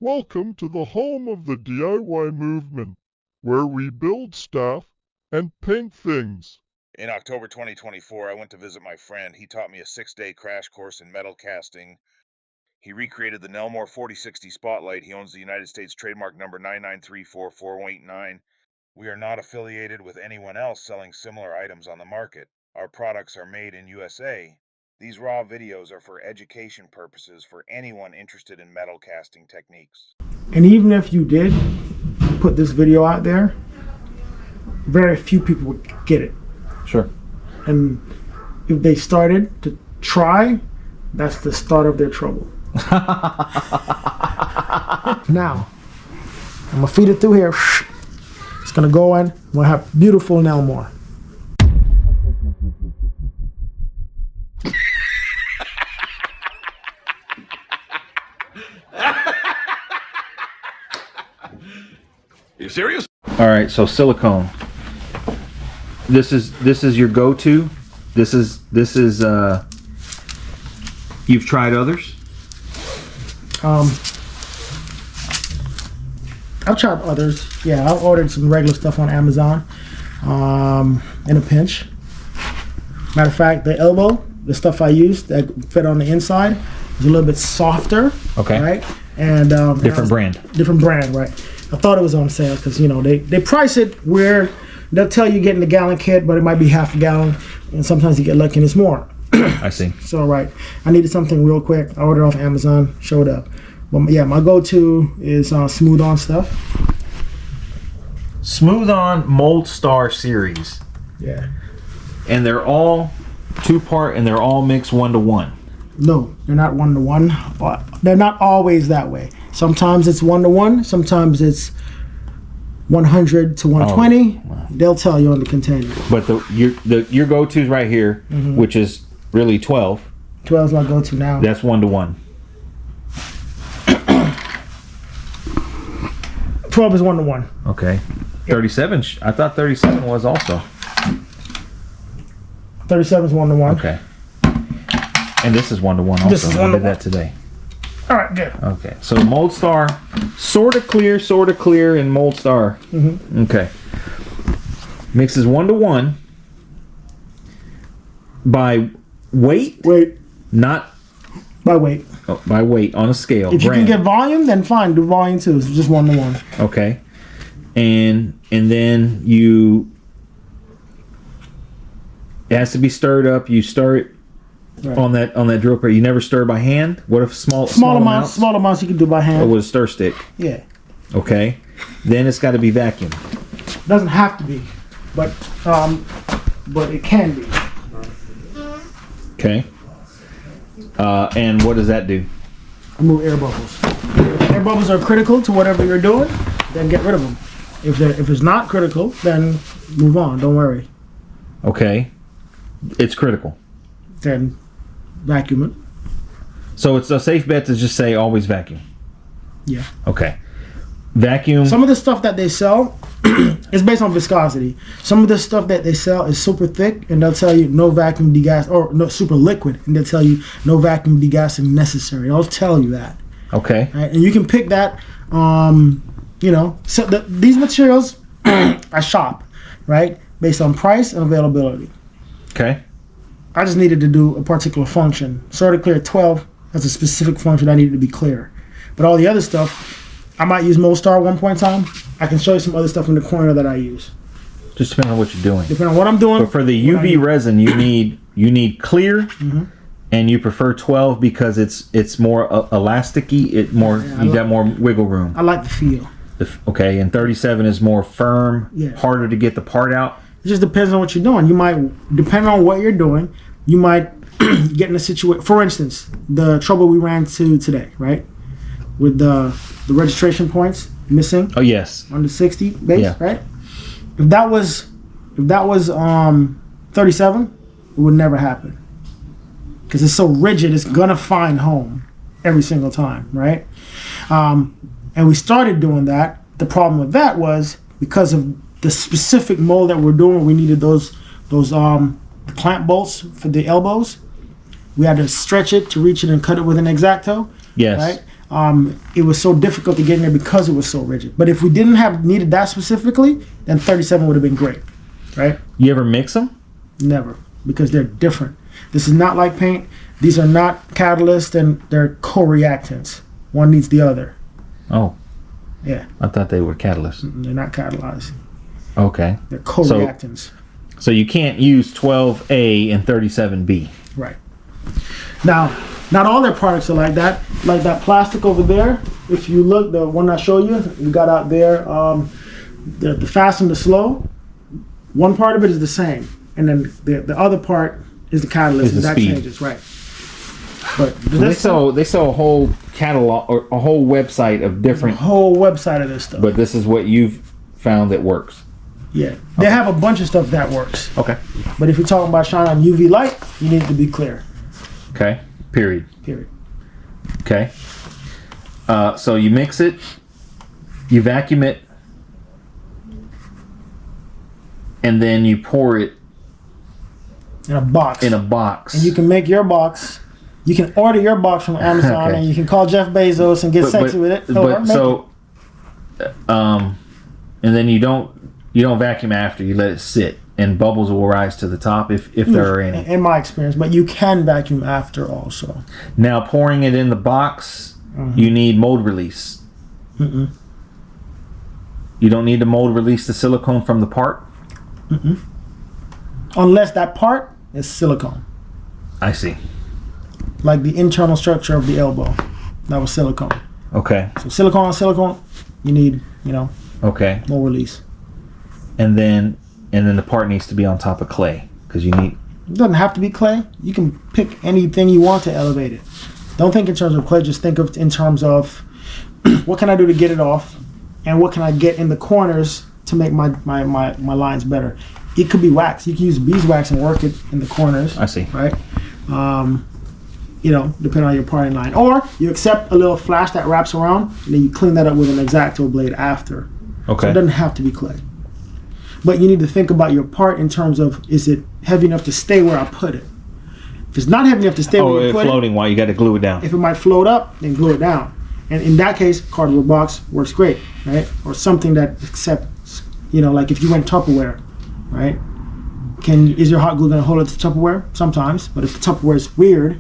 Welcome to the home of the DIY movement, where we build stuff and paint things. In October 2024, I went to visit my friend. He taught me a 6-day crash course in metal casting. He recreated the Nelmore 4060 Spotlight. He owns the United States trademark number 9934489. We are not affiliated with anyone else selling similar items on the market. Our products are made in USA. These raw videos are for education purposes for anyone interested in metal casting techniques. And even if you did put this video out there, very few people would get it. Sure. And if they started to try, that's the start of their trouble. Now, I'm gonna feed it through here. It's gonna go in. We'll have beautiful Nelmore. You serious? All right, so silicone. This is your go-to. This is you've tried others? I've tried others. Yeah, I've ordered some regular stuff on Amazon in a pinch. Matter of fact, the elbow, the stuff I used that fit on the inside, is a little bit softer. Okay. Right? And Different brand. Different brand, right? I thought it was on sale because they price it where they'll tell you getting the gallon kit, but it might be half a gallon, and sometimes you get lucky and it's more. I see. So right, I needed something real quick. I ordered off Amazon, showed up. But yeah, my go-to is Smooth On stuff. Smooth On Lonestar series. Yeah. And they're all 2-part and they're all mixed 1-to-1. No, they're not 1-to-1, but they're not always that way. Sometimes it's 1-to-1, sometimes it's 100 to 120. Oh, wow. They'll tell you on the container. But your go-to's right here, which is really 12. 12 is my go-to now. That's 1-to-1. 12 is 1-to-1. Okay. 37. I thought 37 was also. 37 is 1-to-1. Okay. And this is 1-to-1 also. This is I 1-to-1. did that today. All right, good. Okay. So Lonestar, sort of clear, and Lonestar. Okay. Mixes 1-to-1 by weight. Wait, Not by weight. by weight on a scale. If you brand. can get volume, then fine. Do volume too. It's just 1-to-1. Okay. And then you. It has to be stirred up. You stir it Right. on that drill press. You never stir by hand. What if small amounts you can do by or hand. with a stir stick? Yeah, Okay. Then it's got to be vacuumed. doesn't have to be, but it can be. Okay. And what does that do? Remove air bubbles. Air bubbles are critical to whatever you're doing. Then get rid of them. If it's not critical, then move on. Don't worry. Okay. It's critical. Then vacuum it. So it's a safe bet to just say always vacuum. Yeah. Okay. Vacuum. Some of the stuff that they sell is based on viscosity. Some of the stuff that they sell is super thick, and they'll tell you no vacuum degas, or no super liquid, and they'll tell you no vacuum degassing necessary. They'll tell you that. Okay. Right? And you can pick that. So these materials I shop, right, based on price and availability. Okay. I just needed to do a particular function. Sorta Clear 12 has a specific function I needed to be clear. But all the other stuff, I might use Lonestar one point in time. I can show you some other stuff in the corner that I use. Just depending on what you're doing. Depending on what I'm doing. But for the UV resin, you need clear, and you prefer 12 because it's more elasticy. You got more wiggle room. I like the feel. Okay, and 37 is more firm, harder to get the part out. It just depends on what you're doing. You might, depending on what you're doing, you might get in a situation. For instance, the trouble we ran into today, right, with the registration points missing. Oh yes. On the 60 base, right? If that was 37, it would never happen because it's so rigid. It's gonna find home every single time, right? And we started doing that. The problem with that was because of the specific mold that we're doing. We needed those clamp bolts for the elbows. We had to stretch it to reach it and cut it with an X-Acto. Yes. Right. it was so difficult to get in there because it was so rigid. But if we didn't have needed that specifically, then 37 would have been great, right? You ever mix them? Never, because they're different. This is not like paint. These are not catalysts, and they're co-reactants. One needs the other. Oh, Yeah, I thought they were catalysts. they're not catalyzed. Okay. They're co-reactants. So you can't use 12A and 37B. Right. Now, not all their products are like that. Like that plastic over there, if you look, the one I showed you, we got out there, the fast and the slow, one part of it is the same. And then the other part is the catalyst, Is the and that speed. changes, right. But So they sell a whole catalog or a whole website of the different, whole website of this stuff. but this is what you've found that works. Yeah, they have a bunch of stuff that works. Okay. But if you're talking about shine on UV light, you need it to be clear, Okay. Period. period. Okay. So you mix it, you vacuum it, and then you pour it In a box. in a box. And you can make your box. You can order your box from Amazon, Okay. and you can call Jeff Bezos and get sexy with it. Or But make so, and then you don't vacuum after. You let it sit, and bubbles will rise to the top if there are any. in my experience, but you can vacuum after also. Now pouring it in the box, you need mold release. Mm-mm. You don't need to mold release the silicone from the part. Unless that part is silicone, I see. like the internal structure of the elbow, that was silicone. Okay. So silicone on silicone, you need, Okay. more release. And then the part needs to be on top of clay because you need. It doesn't have to be clay. You can pick anything you want to elevate it. Don't think in terms of clay. Just think of in terms of what can I do to get it off, and what can I get in the corners to make my lines better. It could be wax. You can use beeswax and work it in the corners. I see. Right? Depending on your parting line. Or you accept a little flash that wraps around, and then you clean that up with an X-Acto blade after. So Okay. it doesn't have to be clay. But you need to think about your part in terms of, is it heavy enough to stay where I put it? If it's not heavy enough to stay Oh, where you it's put floating while you got to glue it down. it, if it might float up, then glue it down. And in that case, cardboard box works great, right? Or something that accepts, like if you went Tupperware, right? Is your hot glue going to hold it to Tupperware? Sometimes, but if the Tupperware is weird,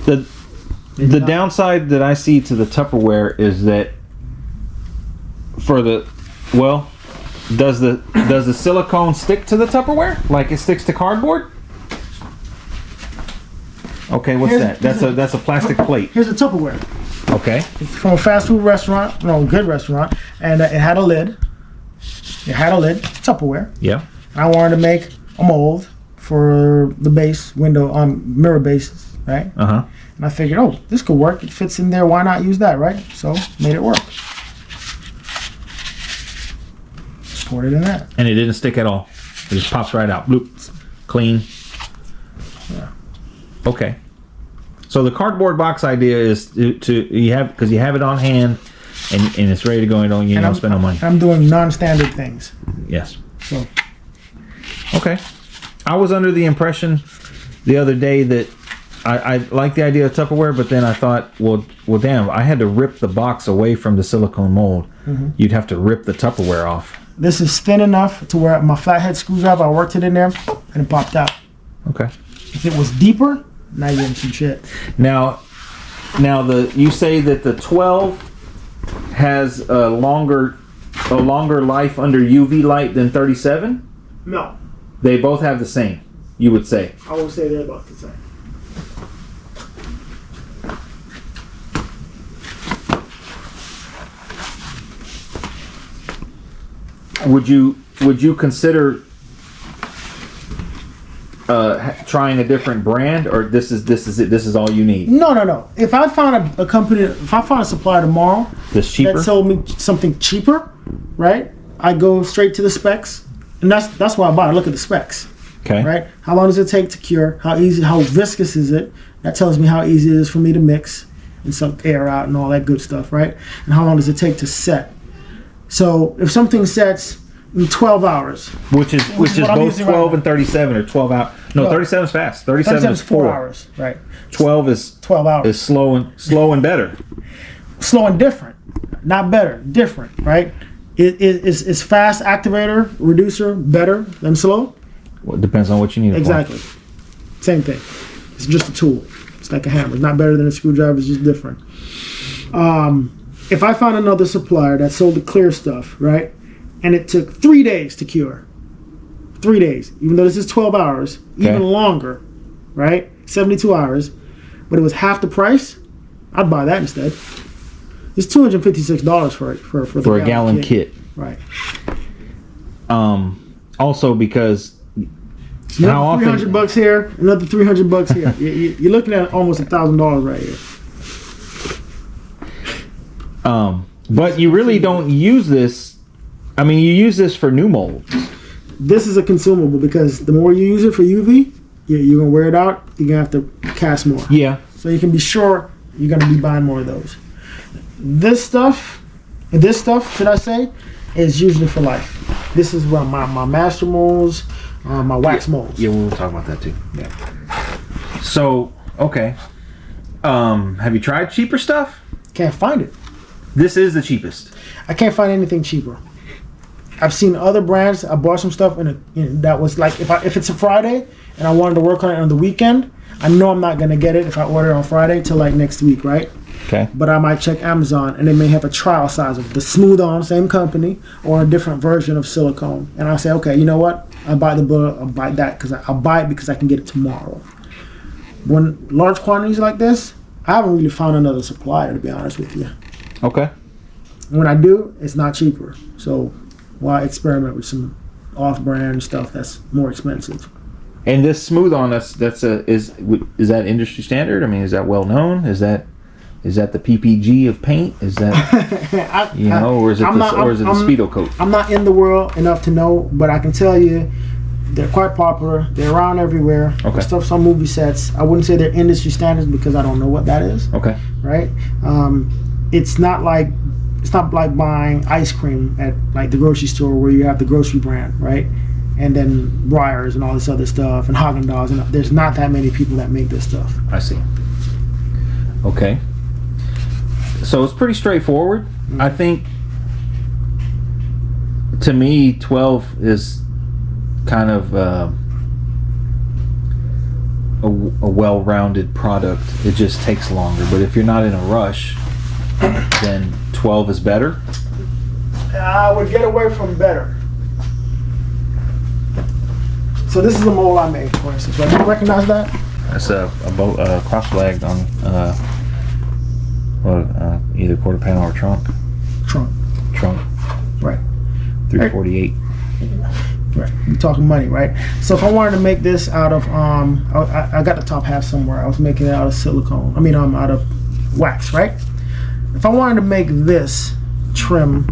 The not. downside that I see to the Tupperware is that does the silicone stick to the Tupperware like it sticks to cardboard? Okay, what's Here's- that? That's a plastic plate. here's a Tupperware. Okay. It's from a fast food restaurant, good restaurant, and it had a lid. It had a lid, Tupperware. Yeah. I wanted to make a mold for the base window on mirror bases, right? Uh huh. And I figured, this could work. It fits in there. Why not use that, right? So made it work. Poured it in that. And it didn't stick at all. It just pops right out. Bloop. Clean. Yeah. Okay. So the cardboard box idea is you have it on hand and it's ready to go and you don't spend no money. I'm doing non-standard things. Yes. So Okay. I was under the impression the other day that I like the idea of Tupperware, but then I thought, well, damn, I had to rip the box away from the silicone mold. You'd have to rip the Tupperware off. this is thin enough to where my flathead screwdriver, I worked it in there and it popped out. Okay. If it was deeper, now you're in some shit. Now you say that the 12 has a longer life under UV light than 37? No, They both have the same, you would say. I would say they're about the same. Would you consider trying a different brand, or this is it? This is all you need. No. If I found a company, if I found a supplier tomorrow This cheaper. that sold me something cheaper, right? I go straight to the specs, and that's why I buy it. Look at the specs, Okay. right? How long does it take to cure? How viscous is it? That tells me how easy it is for me to mix and suck air out and all that good stuff, right? And how long does it take to set? So if something sets in 12 hours, Which is what I'm both using right 12 now. and 37 or 12 out. No, 37 is fast. 37 is 4 hours, right? 12 is 12 hours. Is slow and better. Slow and different, not better, different, right? Is fast activator reducer better than slow? Well, it depends on what you need it Exactly. Same thing. It's just a tool. It's like a hammer. It's not better than a screwdriver. It's just different. If I found another supplier that sold the clear stuff, right, and it took 3 days to cure, 3 days, even though this is 12 hours, even longer, right, 72 hours, but it was half the price, I'd buy that instead. It's $256 for a gallon kit. Right. Also because how often $300 here, another $300 here. You're looking at almost $1,000 right here. But you really don't use this. I mean, you use this for new molds. This is a consumable because the more you use it for UV, you're gonna wear it out. You're gonna have to cast more. Yeah. So you can be sure you're gonna be buying more of those. This stuff, should I say, is usually for life. This is where my master molds, my wax molds. Yeah, we'll talk about that too. Yeah. So, okay. Have you tried cheaper stuff? Can't find it. This is the cheapest. I can't find anything cheaper. I've seen other brands. I bought some stuff that was like if it's a Friday and I wanted to work on it on the weekend, I know I'm not gonna get it if I order it on Friday till like next week, right? Okay. But I might check Amazon and they may have a trial size of the smooth on, same company, or a different version of silicone. And I'll say, okay, you know what? I'll buy that because I'll buy it because I can get it tomorrow. When large quantities like this, I haven't really found another supplier, to be honest with you. Okay. When I do, it's not cheaper. So why experiment with some off-brand stuff that's more expensive? And this smooth on, is that industry standard? I mean, is that well known? Is that the PPG of paint? Is that or is it the Speedo coat? I'm not in the world enough to know, but I can tell you they're quite popular. They're around everywhere. Okay. Stuff's on movie sets. I wouldn't say they're industry standards because I don't know what that is. Okay. Right? It's not like buying ice cream at like the grocery store where you have the grocery brand, right? And then Breyers and all this other stuff and Haagen-Dazs, and there's not that many people that make this stuff. I see. Okay. So it's pretty straightforward. Mm-hmm. I think to me 12 is kind of a well-rounded product. It just takes longer, but if you're not in a rush, then 12 is better. I would get away from better. So this is a mold I made, for instance. Right? Do you recognize that? That's a cross-flagged on either quarter panel or trunk. Trunk. Right. 348. Right. We're talking money, right? So if I wanted to make this out of I got the top half somewhere. I was making it out of silicone. I mean, out of wax, right? If I wanted to make this trim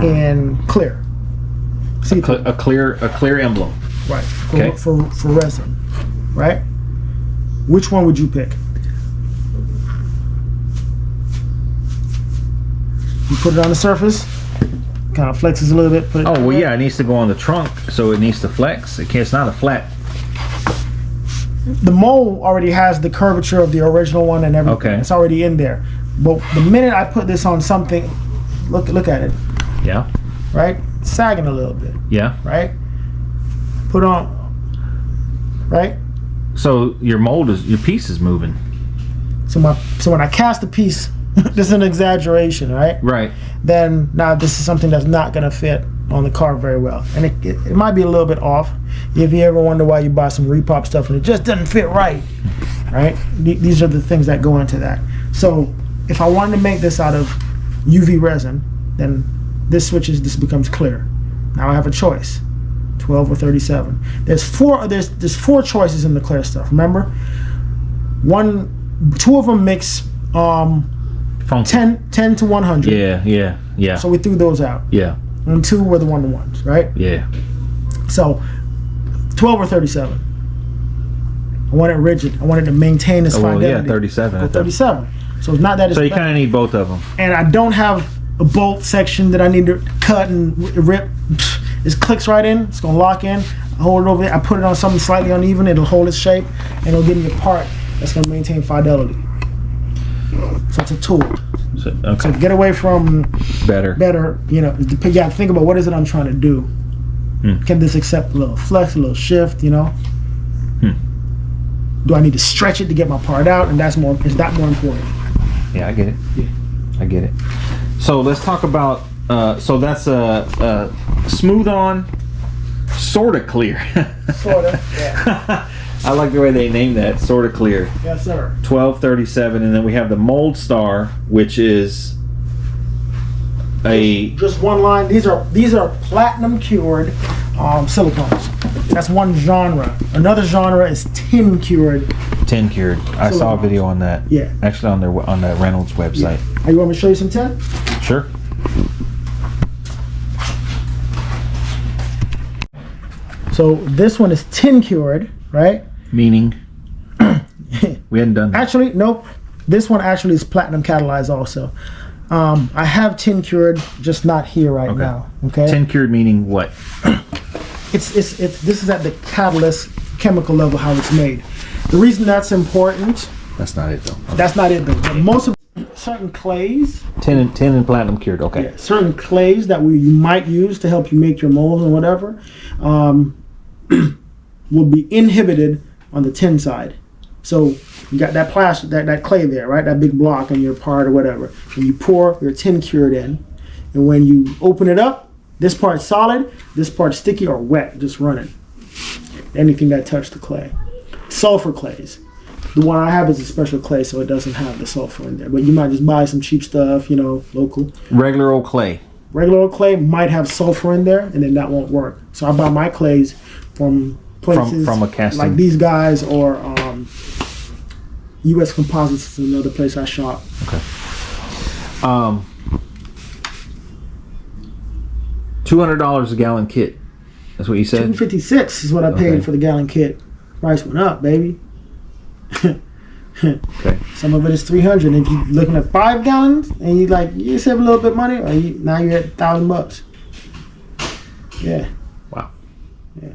in clear, see a clear emblem, right? For resin, right? Which one would you pick? You put it on the surface, kind of flexes a little bit. Put it it needs to go on the trunk, so it needs to flex. It's not a flat. The mold already has the curvature of the original one and everything. Okay. It's already in there. But the minute I put this on something, look at it. Yeah. Right? It's sagging a little bit. Yeah. Right? Put on. Right? So your piece is moving. So when I cast the piece, this is an exaggeration, right? Right. Then now this is something that's not gonna fit on the car very well, and it might be a little bit off. If you ever wonder why you buy some repop stuff and it just doesn't fit right? These are the things that go into that. So if I wanted to make this out of UV resin, then this becomes clear. Now I have a choice, 12 or 37. There's four choices in the clear stuff. Remember, two of them mix 10 to 100. Yeah. So we threw those out. Yeah. And 2 were the 1-to-1s, right? Yeah. So 12 or 37. I want it rigid. I wanted to maintain this fidelity. Yeah, 37. 37. So it's not that. So you kind of need both of them. And I don't have a bolt section that I need to cut and rip. It clicks right in. It's gonna lock in. I hold it over there, I put it on something slightly uneven, it'll hold its shape, and it'll give me a part that's going to maintain fidelity. So it's a tool. Okay. So get away from Better. you know, you got to think about what is it I'm trying to do. Can this accept a little flex, a little shift, you know? Do I need to stretch it to get my part out? And is that more important? Yeah, I get it. Yeah. I get it. So let's talk about, so that's a smooth on, sorta clear. Sorta, yeah. I like the way they named that, sorta clear. Yes, sir. 1237, and then we have the Mold Star, which is Just one line. These are platinum cured silicones. That's one genre. Another genre is tin cured. tin cured. I saw a video on that. Yeah. Actually, on the Reynolds website. Yeah. You want me to show you some tin? Sure. So this one is tin cured, right? Meaning, we hadn't done that. Actually, nope. This one actually is platinum catalyzed also. I have tin cured, just not here right now. Okay. Tin cured meaning what? This is at the catalyst chemical level how it's made. The reason that's important. That's not it though. That's not it though. But most of certain clays. Tin and platinum cured. Okay. Yeah, certain clays that you might use to help you make your molds and whatever, will be inhibited on the tin side. So you got that plastic, that clay there, right? That big block in your part or whatever. And you pour your tin cured in, and when you open it up, this part's solid, this part's sticky or wet, just running. Anything that touched the clay. Sulfur clays. The one I have is a special clay, so it doesn't have the sulfur in there. But you might just buy some cheap stuff, you know, local. Regular old clay. Regular old clay might have sulfur in there, and then that won't work. So I buy my clays from places from a casting. like these guys, or U.S. Composites is another place I shop. Okay. $200 a gallon kit. That's what you said? $256 is what I paid for the gallon kit. Price went up, baby. Okay. Some of it is $300. If you're looking at 5 gallons and you save a little bit of money, or now you're at $1,000. Yeah. Wow. Yeah.